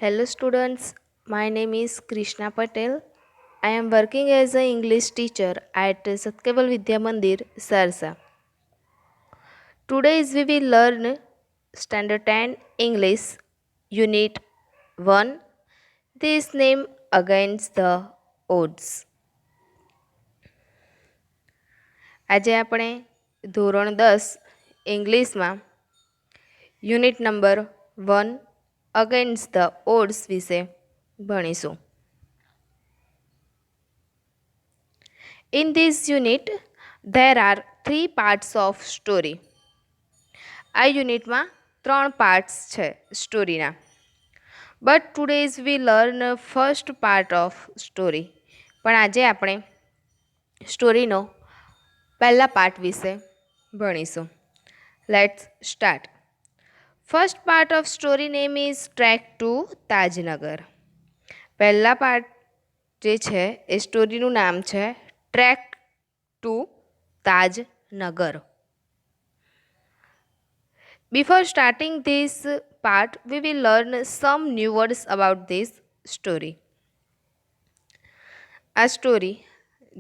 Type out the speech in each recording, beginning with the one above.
Hello students, my name is Krishna Patel. I am working as an English teacher at Satkeval Vidya Mandir, Sarsa. Today we will learn Standard 10 English Unit 1. This name against the odds. આજે આપણે ધોરણ 10 ઇંગ્લિશમાં unit number 1 against the odds વિશે ભણીશું. In this unit, there are 3 parts of story. આ યુનિટમાં 3 parts છે સ્ટોરીના. But today's we learn first part of story. પણ આજે આપણે સ્ટોરીનો પહેલા પાર્ટ વિશે ભણીશું. Let's start. First part of story name is track to Tajnagar. પહેલા પાર્ટ જે છે એ સ્ટોરીનું નામ છે track to Tajnagar. Before starting this part, we will learn some new words about this story. આ સ્ટોરી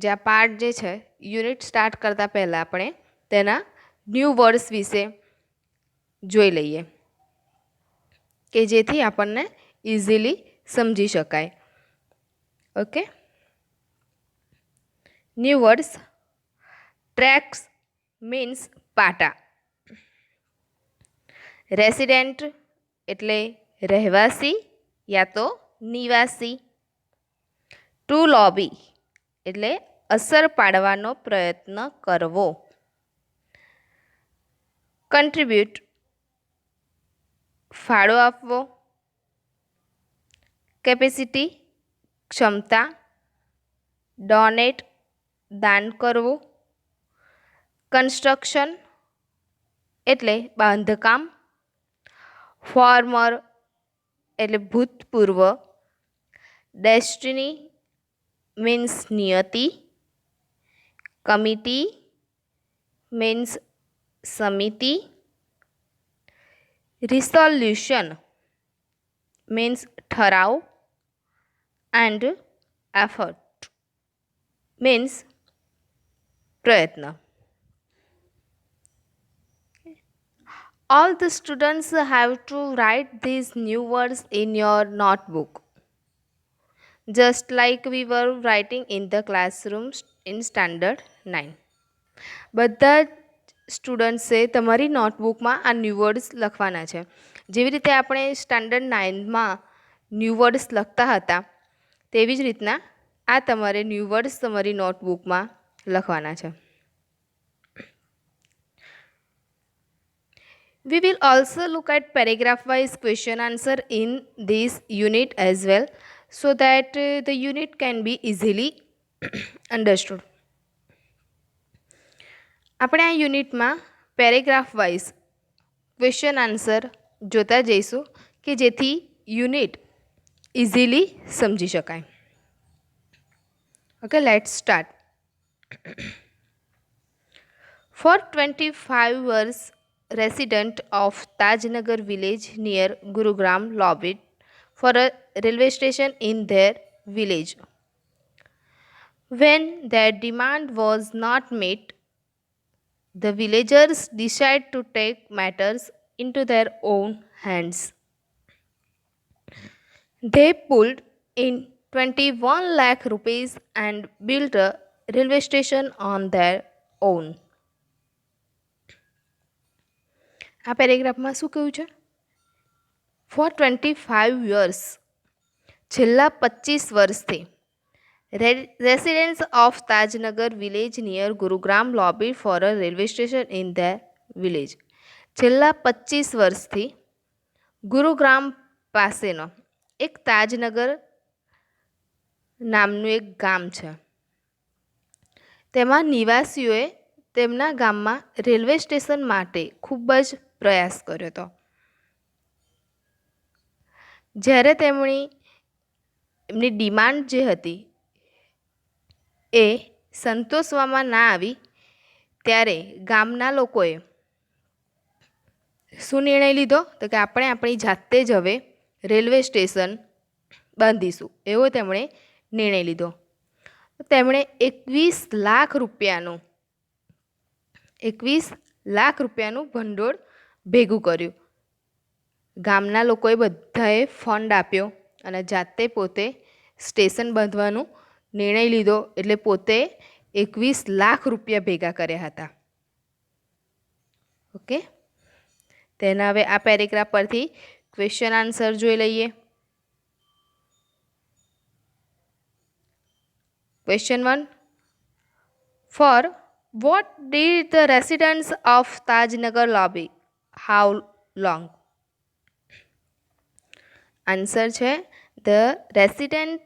જે આ પાર્ટ જે છે યુનિટ સ્ટાર્ટ કરતાં પહેલાં આપણે તેના ન્યૂ વર્ડ્સ વિશે જોઈ લઈએ કે જેથી આપણને ઇઝીલી સમજી શકાય. Okay, new words. Tracks means પાટા. રેસિડેન્ટ એટલે રહેવાસી યા તો નિવાસી. ટુ લોબી એટલે અસર પાડવાનો પ્રયત્ન કરવો. કન્ટ્રીબ્યુટ ફાળો આપવો. કેપેસિટી ક્ષમતા. ડોનેટ દાન કરવું. કન્સ્ટ્રક્શન એટલે બાંધકામ. ફોર્મર એટલે ભૂતપૂર્વ. ડેસ્ટિની મીન્સ નિયતિ. કમિટી મીન્સ સમિતિ. રિસોલ્યુશન મીન્સ ઠરાવ. એન્ડ એફર્ટ મીન્સ પ્રયત્ન. All the students have to write these new words in your notebook, just like we were writing in the classrooms in standard 9. બધા સ્ટુડન્ટ્સે તમારી નોટબુકમાં આ new words લખવાના છે. જેવી રીતે આપણે સ્ટાન્ડર્ડ 9માં ન્યૂ વર્ડ્સ લખતા હતા તેવી જ રીતના આ તમારે ન્યૂ વર્ડ્સ તમારી નોટબુકમાં લખવાના છે. We will also look at paragraph-wise question answer in this unit as well, so that the unit can be easily understood. આપણે આ યુનિટમાં પેરેગ્રાફ વાઇઝ ક્વેશ્ચન આન્સર જોતા જઈશું કે જેથી યુનિટ ઇઝીલી સમજી શકાય. Okay, let's start. For 25 years, resident of Tajnagar village near Gurugram lobbied for a railway station in their village. When their demand was not met, the villagers decided to take matters into their own hands. They pulled in 21 lakh rupees and built a railway station on their own. આ પેરેગ્રાફમાં શું કહ્યું છે? Four 25 years, છેલ્લા 25 વર્ષથી residents of Tajnagar village near Gurugram lobbied for a railway station in their village. છેલ્લા 25 વર્ષથી ગુરુગ્રામ પાસેનો એક તાજનગર નામનું એક ગામ છે તેમાં નિવાસીઓએ તેમના ગામમાં રેલવે સ્ટેશન માટે ખૂબ જ પ્રયાસ કર્યો હતો. જ્યારે એમની ડિમાન્ડ જે હતી એ સંતોષવામાં ના આવી ત્યારે ગામના લોકોએ શું નિર્ણય લીધો? તો કે આપણે આપણી જાતે જ હવે રેલવે સ્ટેશન બાંધીશું એવો તેમણે નિર્ણય લીધો. તેમણે 21 લાખ રૂપિયાનું ભંડોળ ભેગું કર્યું. ગામના લોકોએ બધાએ ફંડ આપ્યો અને જાતે પોતે સ્ટેશન બાંધવાનો નિર્ણય લીધો. એટલે પોતે 21 લાખ રૂપિયા ભેગા કર્યા હતા. ઓકે, તેના હવે આ પેરેગ્રાફ પરથી ક્વેશ્ચન આન્સર જોઈ લઈએ. Question 1. For what did the residents of Tajnagar lobby? How long? Answer છે the residents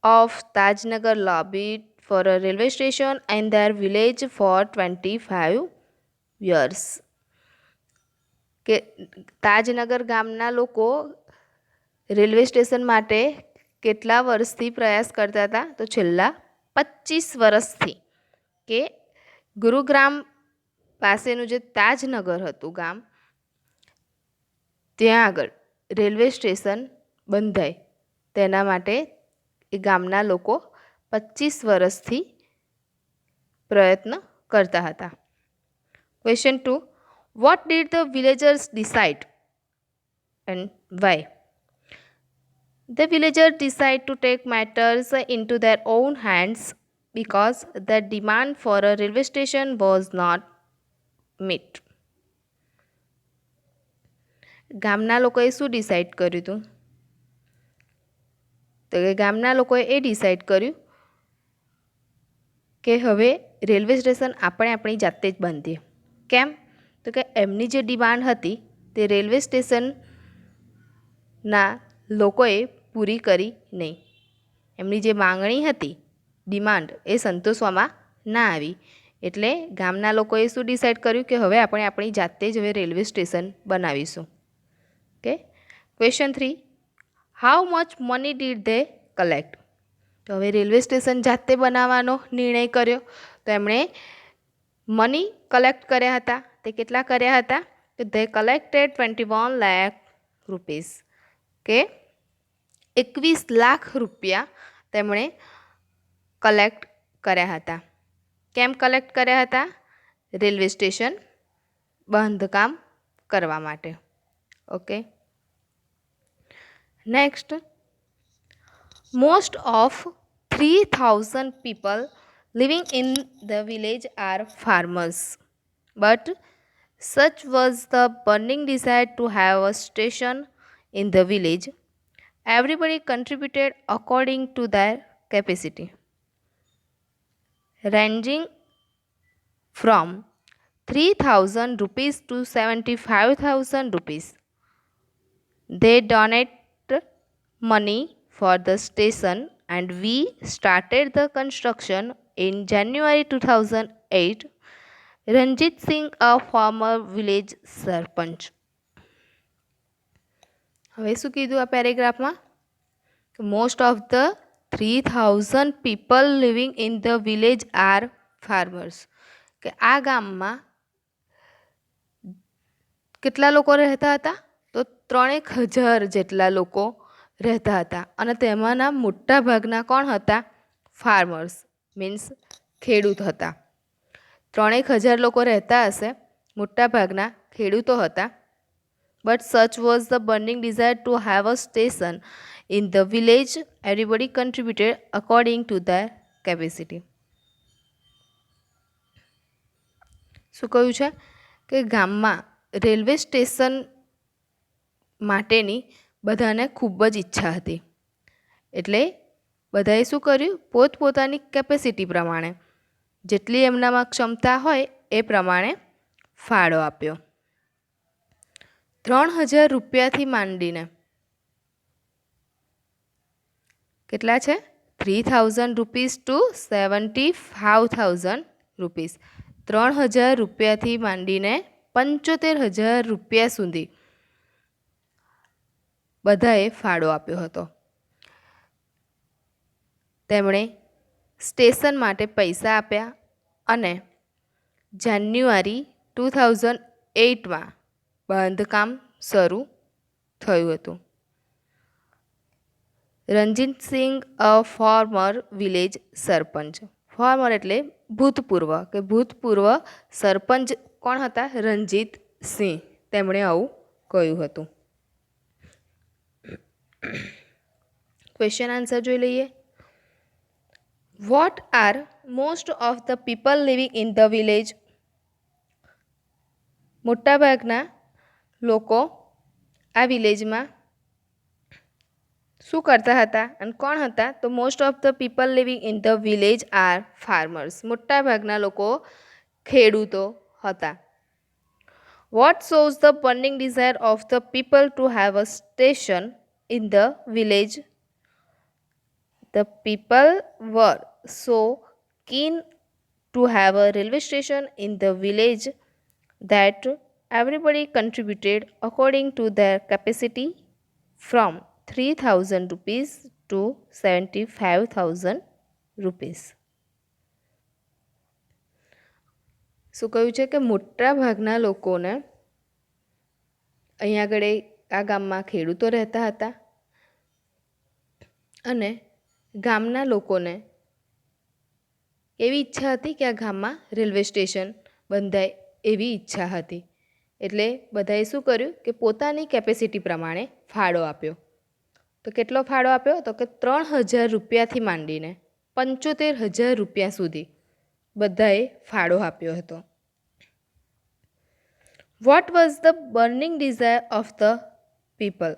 of Tajnagar lobbied for a railway station in their village for 25 years. કે તાજનગર ગામના લોકો રેલવે સ્ટેશન માટે કેટલા વર્ષથી પ્રયાસ કરતા હતા? તો છેલ્લા 25 વર્ષથી. કે ગુરુગ્રામ પાસેનું જે તાજનગર હતું ગામ, ત્યાં આગળ રેલવે સ્ટેશન બંધાય તેના માટે એ ગામના લોકો 25 વર્ષથી પ્રયત્ન કરતા હતા. Question 2. What did the villagers decide and why? The villagers decided to take matters into their own hands because the demand for a railway station was not met. ગામના લોકોએ શું ડિસાઇડ કર્યું હતું? તો કે ગામના લોકોએ એ ડિસાઇડ કર્યું કે હવે રેલવે સ્ટેશન આપણે આપણી જાતે જ બાંધીએ. કેમ? તો કે એમની જે ડિમાન્ડ હતી તે રેલવે સ્ટેશનના લોકોએ પૂરી કરી નહીં. એમની જે માંગણી હતી, ડિમાન્ડ, એ સંતોષવામાં ના આવી. એટલે ગામના લોકોએ શું ડિસાઇડ કર્યું કે હવે આપણે આપણી જાતે જ હવે રેલવે સ્ટેશન બનાવીશું. Okay. Question 3. How much money did they collect? તો હવે રેલવે સ્ટેશન જાતે બનાવવાનો નિર્ણય કર્યો તો એમણે મની કલેક્ટ કર્યા હતા. તે કેટલા કર્યા હતા? તો ધે કલેક્ટેડ 21 લાખ રૂપીસ. કે 21 લાખ રૂપિયા તેમણે કલેક્ટ કર્યા હતા. કેમ કલેક્ટ કર્યા હતા? રેલવે સ્ટેશન બાંધકામ કરવા માટે. Okay. Next. Most of 3000 people living in the village are farmers, but such was the burning desire to have a station in the village. Everybody contributed according to their capacity, ranging from 3000 rupees to 75,000 rupees. They donated money for the station and we started the construction in January 2008. Ranjit Singh, a former village sarpanch. હવે શું કીધું આ પેરેગ્રાફમાં? Most of the 3000 people living in the village are farmers. કે આ ગામમાં કેટલા લોકો રહેતા હતા? તો 3000 જેટલા લોકો રહેતા હતા અને તેમાંના મોટા ભાગના કોણ હતા? ફાર્મર્સ, મીન્સ ખેડૂત હતા. 3000 લોકો રહેતા હશે, મોટા ભાગના ખેડૂતો હતા. But such was the burning desire to have a station in the village. Everybody contributed according to their capacity. શું કહ્યું છે? કે ગામમાં રેલવે સ્ટેશન માટેની બધાને ખૂબ જ ઈચ્છા હતી. એટલે બધાએ શું કર્યું? પોતપોતાની કેપેસિટી પ્રમાણે, જેટલી એમનામાં ક્ષમતા હોય એ પ્રમાણે ફાળો આપ્યો. 3000 રૂપિયાથી માંડીને કેટલા છે? 3000 રૂપીસ ટુ 75,000 રૂપીસ. 3000 રૂપિયાથી માંડીને 75,000 રૂપિયા સુધી બધાએ ફાળો આપ્યો હતો. તેમણે સ્ટેશન માટે પૈસા આપ્યા અને જાન્યુઆરી 2008માં બાંધકામ શરૂ થયું હતું. રંજીત સિંઘ અ ફોર્મર વિલેજ સરપંચ. ફોર્મર એટલે ભૂતપૂર્વ કે ભૂતપૂર્વ સરપંચ કોણ હતા? રંજીત સિંહ. તેમણે આવું કહ્યું હતું. ક્વેશ્ચન આન્સર જોઈ લઈએ. What are most of the people living in the village? મોટાભાગના લોકો આ વિલેજમાં શું કરતા હતા અને કોણ હતા? તો most of the people living in the village are farmers. મોટાભાગના લોકો ખેડૂતો હતા. What shows the burning desire of the people to have a station in the village? The people were so keen to have a railway station in the village that everybody contributed according to their capacity from 3,000 rupees to 75,000 rupees. શું કહ્યું છે કે મોટા ભાગના લોકોને અહીંયા આગળ આ ગામમાં ખેડૂતો રહેતા હતા અને ગામના લોકોને એવી ઈચ્છા હતી કે આ ગામમાં રેલવે સ્ટેશન બંધાય એવી ઈચ્છા હતી. એટલે બધાએ શું કર્યું કે પોતાની કેપેસિટી પ્રમાણે ફાળો આપ્યો. તો કેટલો ફાળો આપ્યો? તો કે 3,000 રૂપિયાથી માંડીને 75,000 રૂપિયા સુધી બધાએ ફાળો આપ્યો હતો. What was the burning desire of the people?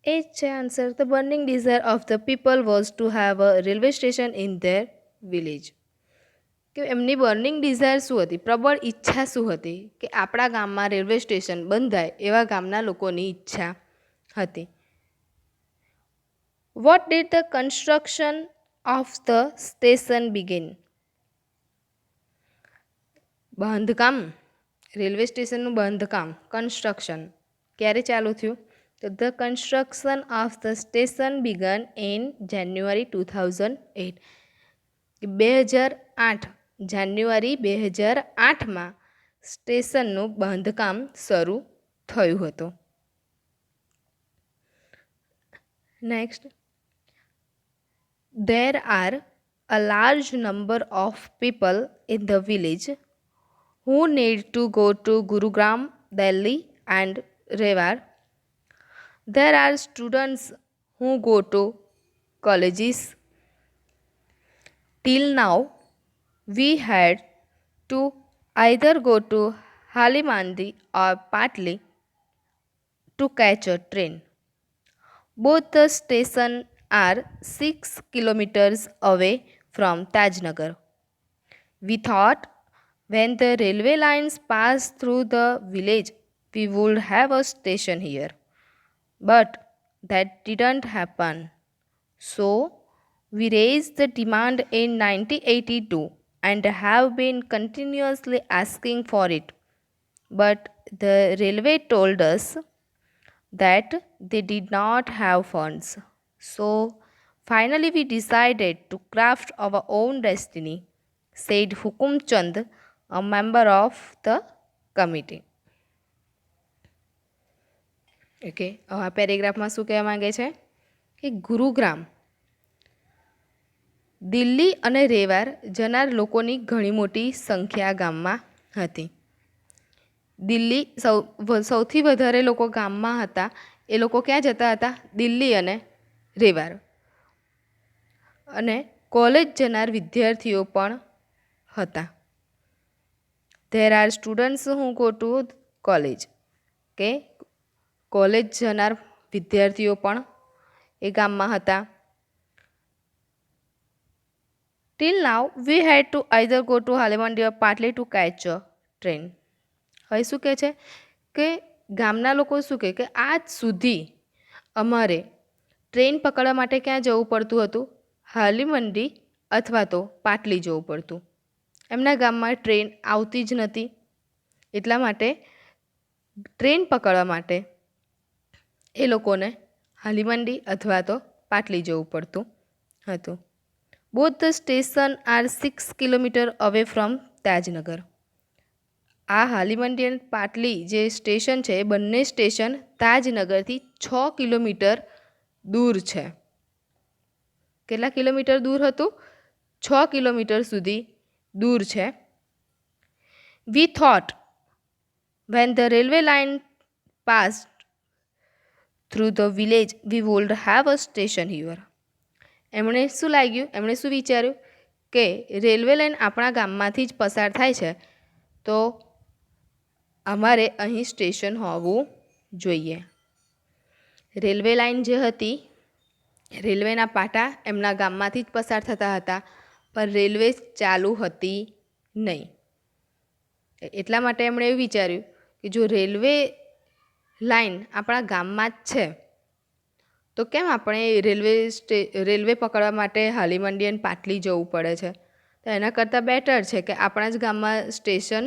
એ જ છે answer. The burning desire of the people was to have a railway station in their village. કે એમની બર્નિંગ ડિઝાયર શું હતી? પ્રબળ ઈચ્છા શું હતી? કે આપણા ગામમાં રેલવે સ્ટેશન બંધાય એવા ગામના લોકોની ઈચ્છા હતી. What did the construction of the station begin? બાંધકામ, રેલવે સ્ટેશનનું બાંધકામ, કન્સ્ટ્રક્શન ક્યારે ચાલુ થયું? તો the construction of the station began in જાન્યુઆરી 2008. 2008 જાન્યુઆરી 2008માં સ્ટેશનનું બાંધકામ શરૂ થયું હતું. Next, there are a large number of people in the village who need to go to Gurugram, Delhi and Rewar. There are students who go to colleges. Till now, we had to either go to Halimandi or Patli to catch a train. Both the stations are 6 kilometers away from Tajnagar. We thought when the railway lines pass through the village, we would have a station here. But that didn't happen. So, we raised the demand in 1982 and have been continuously asking for it. But the railway told us that they did not have funds. So, finally we decided to craft our own destiny, said Hukum Chand, a member of the committee. Okay, હવે આ પેરેગ્રાફમાં શું કહેવા માંગે છે કે ગુરુગ્રામ, દિલ્હી અને રેવાર જનાર લોકોની ઘણી મોટી સંખ્યા ગામમાં હતી. દિલ્હી સૌથી વધારે લોકો ગામમાં હતા. એ લોકો ક્યાં જતા હતા? દિલ્હી અને રેવાર. અને કોલેજ જનાર વિદ્યાર્થીઓ પણ હતા. There are students who go to college. કે કોલેજ જનાર વિદ્યાર્થીઓ પણ એ ગામમાં હતા. Till now, we had to either go to Halimandi or Patli to catch a train. હવે શું કહે છે કે ગામના લોકો શું કહે કે આજ સુધી અમારે ટ્રેન પકડવા માટે ક્યાં જવું પડતું હતું? હાલીમંડી અથવા તો પાટલી જવું પડતું. એમના ગામમાં ટ્રેન આવતી જ નથી. એટલા માટે ટ્રેન પકડવા માટે એ લોકોને હાલીમંડી અથવા તો પાટલી જવું પડતું હતું. Both the station are 6 kilometre away from Tajnagar. આ હાલીમંડી અને પાટલી જે સ્ટેશન છે એ બંને સ્ટેશન તાજનગરથી 6 કિલોમીટર દૂર છે. કેટલા કિલોમીટર દૂર હતું? 6 કિલોમીટર સુધી દૂર છે. We thought when the railway line passed through the village we would have a station here. એમણે શું લાગ્યું, એમણે શું વિચાર્યું કે રેલવે લાઇન આપણા ગામમાંથી જ પસાર થાય છે તો અમારે અહીં સ્ટેશન હોવું જોઈએ. રેલવે લાઇન જે હતી, રેલવેના પાટા એમના ગામમાંથી જ પસાર થતા હતા, પણ રેલવે ચાલુ હતી નહીં. એટલા માટે એમણે એવું વિચાર્યું કે જો રેલવે લાઇન આપણા ગામમાં જ છે તો કેમ આપણે રેલવે પકડવા માટે હાલીમંડી અને પાટલી જવું પડે છે? તો એના કરતાં બેટર છે કે આપણા જ ગામમાં સ્ટેશન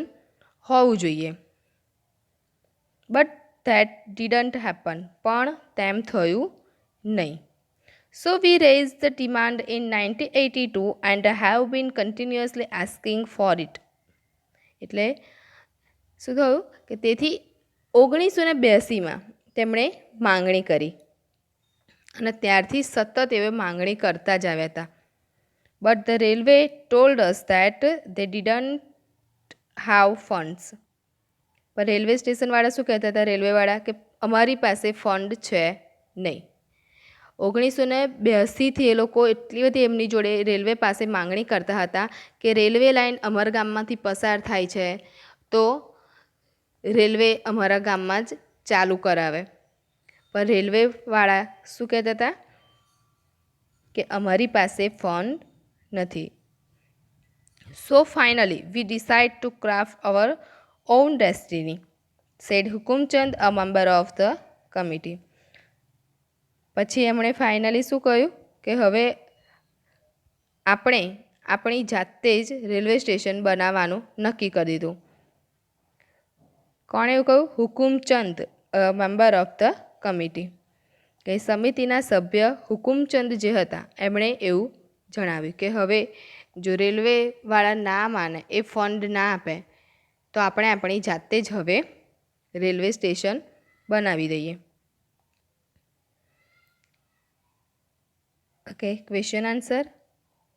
હોવું જોઈએ. બટ ધેટ ડીડન્ટ હેપન, પણ તેમ થયું નહીં. So we raise the demand in 1982 and have been continuously asking for it. એટલે શું થયું કે તેથી 1982માં તેમણે માંગણી કરી અને ત્યારથી સતત એવે માંગણી કરતા જ આવ્યા હતા. But the railway told us that they didn't how funds. પણ રેલવે સ્ટેશનવાળા શું કહેતા હતા, રેલવેવાળા, કે અમારી પાસે ફંડ છે નહીં. 1982થી એ લોકો એટલી બધી એમની જોડે રેલવે પાસે માંગણી કરતા હતા કે રેલવે લાઇન અમારા ગામમાંથી પસાર થાય છે તો રેલવે અમારા ગામમાં જ ચાલુ કરાવે. પણ રેલવેવાળા શું કહેતા હતા કે અમારી પાસે ફંડ નથી. So finally we decide to craft our own destiny, said Hukumchand, a member of the committee. પછી એમણે ફાઇનલી શું કહ્યું કે હવે આપણે આપણી જાતે જ રેલવે સ્ટેશન બનાવવાનું નક્કી કરી દીધું. કોણે એવું કહ્યું? હુકુમચંદ, મેમ્બર ઓફ ધ કમિટી, કે સમિતિના સભ્ય હુકુમચંદ જે હતા એમણે એવું જણાવ્યું કે હવે જો રેલવેવાળા ના માને, એ ફંડ ના આપે તો આપણે આપણી જાતે જ હવે રેલવે સ્ટેશન બનાવી દઈએ. Okay, question answer.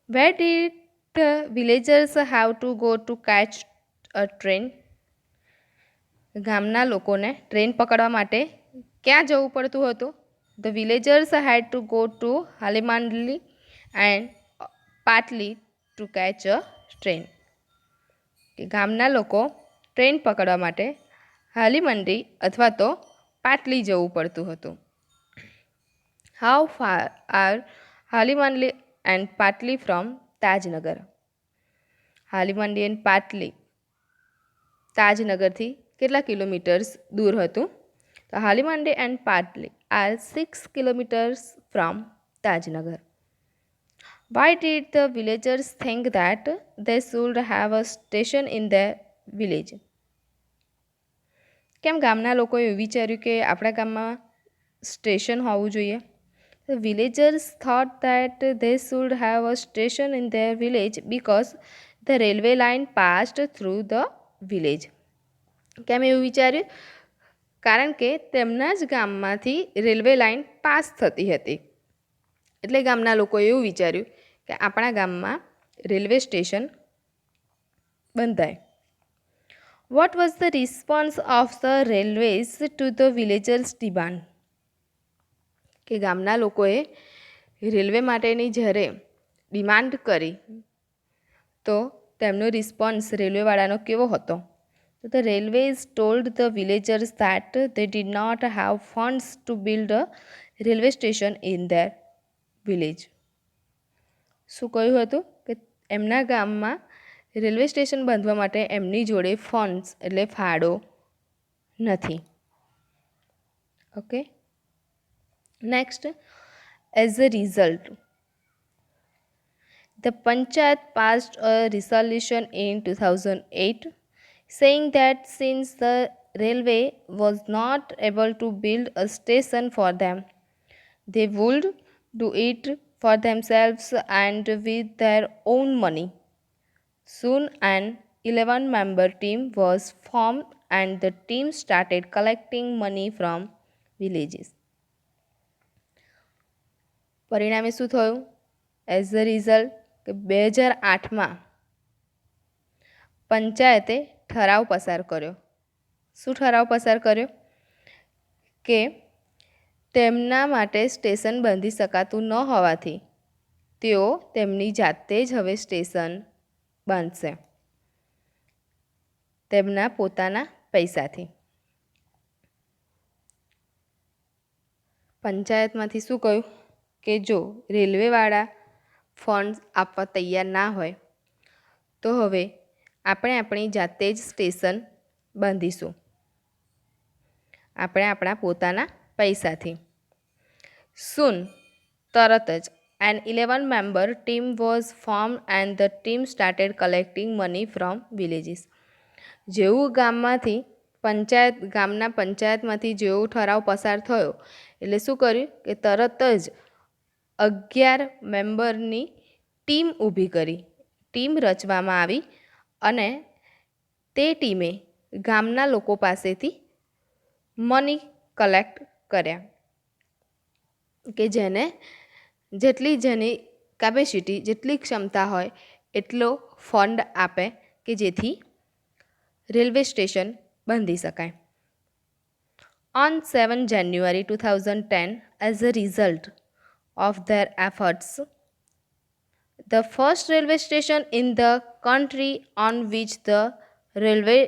Where did the villagers have to go to catch a train? ગામના લોકોને ટ્રેન પકડવા માટે ક્યાં જવું પડતું હતું? The villagers had to go to Halimandli and Patli to catch a train. ગામના લોકો ટ્રેન પકડવા માટે હાલીમંડી અથવા તો પાટલી જવું પડતું હતું. How far are Halimandli and Patli from Tajnagar? Halimandi and Patli તાજનગરથી કેટલા કિલોમીટર્સ દૂર હતું? તો Halimandi and Patli are 6 kilometres from Tajnagar. Why did the villagers think that they should have a station in their village? કેમ ગામના લોકોએ એવું વિચાર્યું કે આપણા ગામમાં સ્ટેશન હોવું જોઈએ? The villagers thought that they should have a station in their village because the railway line passed through the village. કેમ એવું વિચાર્યું? કારણ કે તેમના જ ગામમાંથી રેલવે લાઇન પાસ થતી હતી. એટલે ગામના લોકોએ એવું વિચાર્યું કે આપણા ગામમાં રેલવે સ્ટેશન બંધાય. Vote was the response of the railways to the villagers demand? કે ગામના લોકોએ રેલવે માટેની જ્યારે ડિમાન્ડ કરી તો તેમનો રિસ્પોન્સ રેલવેવાળાનો કેવો હતો? તો the railways told the villagers that they did not have funds to build a railway station in their village. શું કહ્યું હતું કે એમના ગામમાં રેલવે સ્ટેશન બાંધવા માટે એમની જોડે ફંડ્સ એટલે ફાળો નથી. Okay, next. As a result, the Panchayat passed a resolution in 2008 saying that since the railway was not able to build a station for them, they would do it for themselves and with their own money. Soon an 11-member team was formed and the team started collecting money from villages. પરિણામે શું થયું? As a result કે 2008માં પંચાયતે ઠરાવ પસાર કર્યો. શું ઠરાવ પસાર કર્યો? કે તેમના માટે સ્ટેશન બાંધી શકાતું ન હોવાથી તેઓ તેમની જાતે જ હવે સ્ટેશન બાંધશે તેમના પોતાના પૈસાથી. પંચાયતમાંથી શું કહ્યું કે જો રેલવેવાળા ફંડ આપવા તૈયાર ના હોય તો હવે આપણે આપણી જાતે જ સ્ટેશન બાંધીશું આપણે આપણા પોતાના પૈસાથી. Soon, તરત જ an 11-member team was formed and the team started collecting money from villages. જેવું ગામના પંચાયતમાંથી જેવો ઠરાવ પસાર થયો એટલે શું કર્યું કે તરત જ 11 મેમ્બરની ટીમ ઊભી કરી, ટીમ રચવામાં આવી અને તે ટીમે ગામના લોકો પાસેથી મની કલેક્ટ કર્યા કે જેની કેપેસિટી જેટલી ક્ષમતા હોય એટલો ફંડ આપે કે જેથી રેલવે સ્ટેશન બાંધી શકાય. On 7 January 2010, as a result of their efforts, the first railway station in the country on which the railway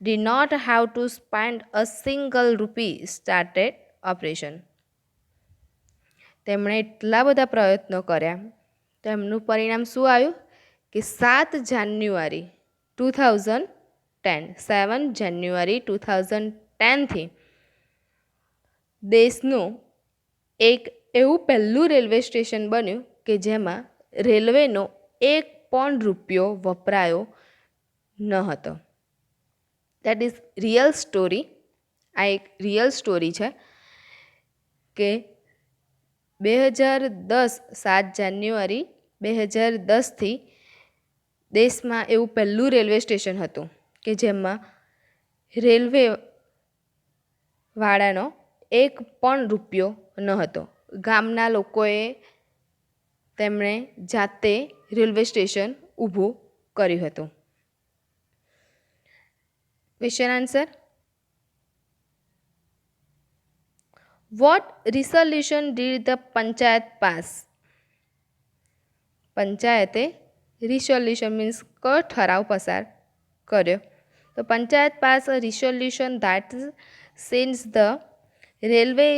did not have to spend a single rupee started operation. તેમણે એટલા બધા પ્રયત્નો કર્યા તેમનું પરિણામ શું આવ્યું કે 7 જાન્યુઆરી 2010થી દેશનું એક એવું પહેલું રેલવે સ્ટેશન બન્યું કે જેમાં રેલવેનો 1 પણ રૂપિયો વપરાયો ન હતો. That is real story. આ એક રિયલ સ્ટોરી છે કે 7 જાન્યુઆરી 2010થી દેશમાં એવું પહેલું રેલવે સ્ટેશન હતું કે જેમાં રેલવે વાળાનો 1 પણ રૂપિયો ન હતો. ગામના લોકોએ તેમણે જાતે રેલવે સ્ટેશન ઊભું કર્યું હતું. Question answer. What resolution did the Panchayat pass? પંચાયતે resolution means ઠરાવ પસાર કર્યો. તો panchayat pass a resolution that since the railway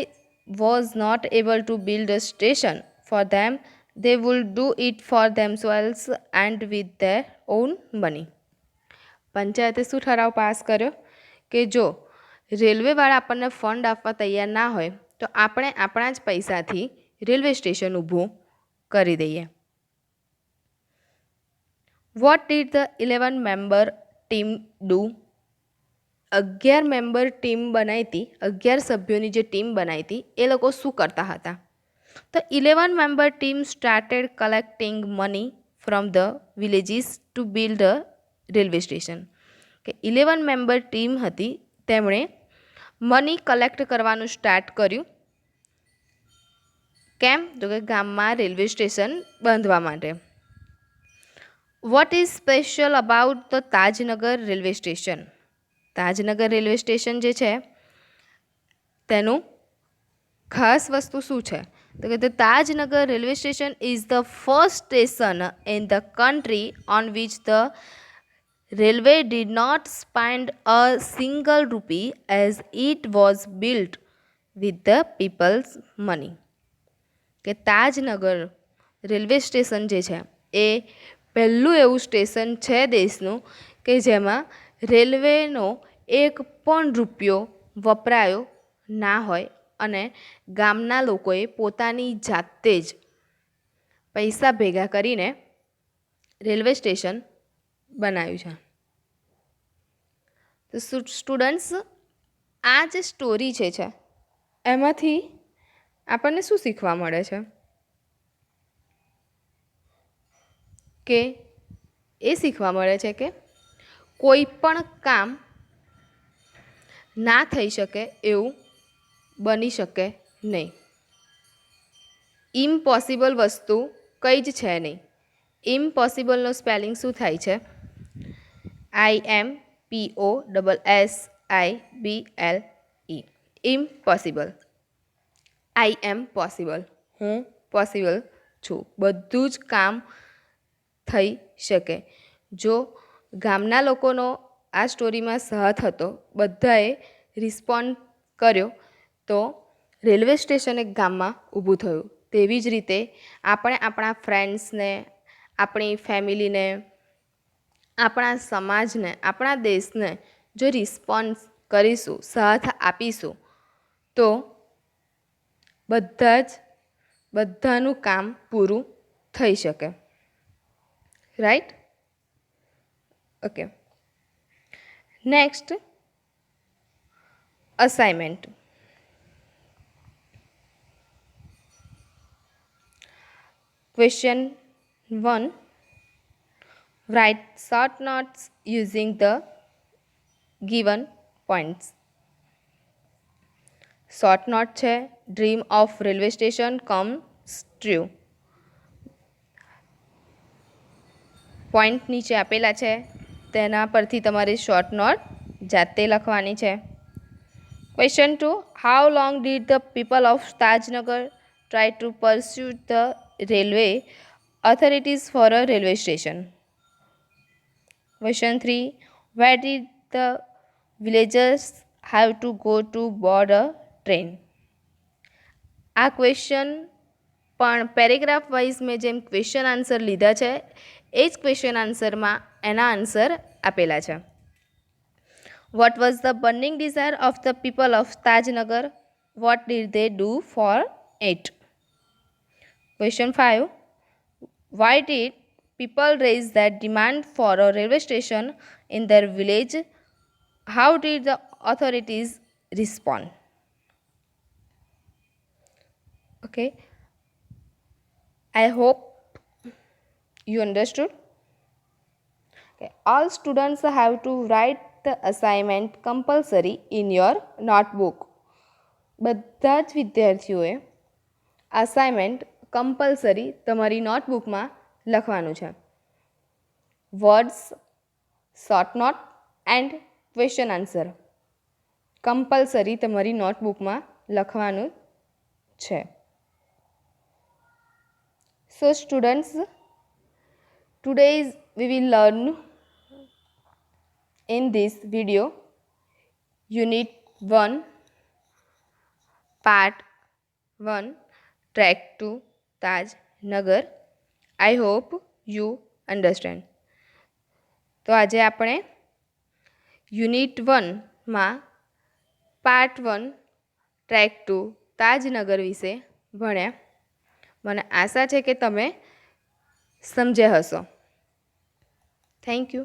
was not able to build a station for them, they would do it for themselves and with their own money. પંચાયતે શું ઠરાવ pass કર્યો કે જો રેલવેવાળા આપણને ફંડ આપવા તૈયાર ના હોય તો આપણે આપણા જ પૈસાથી રેલવે સ્ટેશન ઊભું કરી દઈએ. What did the 11-member team do? 11 member team બનાવી હતી, 11 સભ્યોની જે ટીમ બનાવી હતી એ લોકો શું કરતા હતા? તો 11-member team started collecting money from the villages two build a railway station. કે 11-member ટીમ હતી તેમણે મની કલેક્ટ કરવાનું સ્ટાર્ટ કર્યું. કેમ? તો કે ગામમાં રેલવે સ્ટેશન બાંધવા માટે. What is special about the Tajnagar railway station? Tajnagar railway station જે છે તેનું ખાસ વસ્તુ શું છે? તો કે the Tajnagar railway station is the first station in the country on which the railway did not spend a single rupee as it was built with the people's money. કે તાજનગર રેલવે સ્ટેશન જે છે એ પહેલું એવું સ્ટેશન છે દેશનું કે જેમાં રેલવેનો 1 પણ રૂપિયો વપરાયો ના હોય અને ગામના લોકોએ પોતાની જાતે જ પૈસા ભેગા કરીને રેલવે સ્ટેશન બનાવ્યું છે. તો સ્ટુડન્ટ્સ આ જે સ્ટોરી છે એમાંથી આપણને શું શીખવા મળે છે? કે એ શીખવા મળે છે કે કોઈ પણ કામ ના થઈ શકે એવું બની શકે નહીં. ઇમ્પોસિબલ વસ્તુ કંઈ જ છે નહીં. ઇમ્પોસિબલનો સ્પેલિંગ શું થાય છે? IMPOSSIBLE. ઇમ્પોસિબલ. આઈ એમ પોસિબલ. હું પોસિબલ છું. બધું જ કામ થઈ શકે. જો ગામના લોકોનો આ સ્ટોરીમાં સાથ હતો, બધાએ રિસ્પોન્ડ કર્યો, તો રેલવે સ્ટેશન એક ગામમાં ઊભું થયું. તેવી જ રીતે આપણે આપણા ફ્રેન્ડ્સને, આપણી ફેમિલીને, આપણા સમાજને, આપણા દેશને જો રિસ્પોન્સ કરીશું, સાથ આપીશું, તો બધાનું કામ પૂરું થઈ શકે. Right? Okay. Next, assignment. Question 1. Write short notes using the given points. Short note છે, dream of railway station comes true. Point નીચે આપેલા છે, તેના પરથી તમારે શોર્ટ નોટ જાતે લખવાની છે. Question 2. How long did the people of Tajnagar try to pursue the railway authorities for a railway station? Question 3. Where did the villagers have to go to board a train? આ question પણ paragraph wise મેં જેમ question answer લીધા છે, એ જ question આન્સરમાં એના answer આપેલા છે. What was the burning desire of the people of Tajnagar? What did they do for it? Question 5. Why did people raise that demand for a railway station in their village? How did the authorities respond? Okay. I hope you understood. Okay. All students have to write the assignment compulsory in your notebook. બધા જ વિદ્યાર્થીઓએ assignment compulsory તમારી નોટબુકમાં લખવાનું છે. Words, short note and question answer compulsory તમારી નોટબુકમાં લખવાનું છે. So students, today we will learn in this video Unit 1, Part 1, Track to Tajnagar. I hope you understand. તો આજે આપણે યુનિટ 1માં પાર્ટ 1 ટ્રેક ટુ તાજનગર વિશે ભણ્યા. મને આશા છે કે તમે સમજ્યા હશો. Thank you.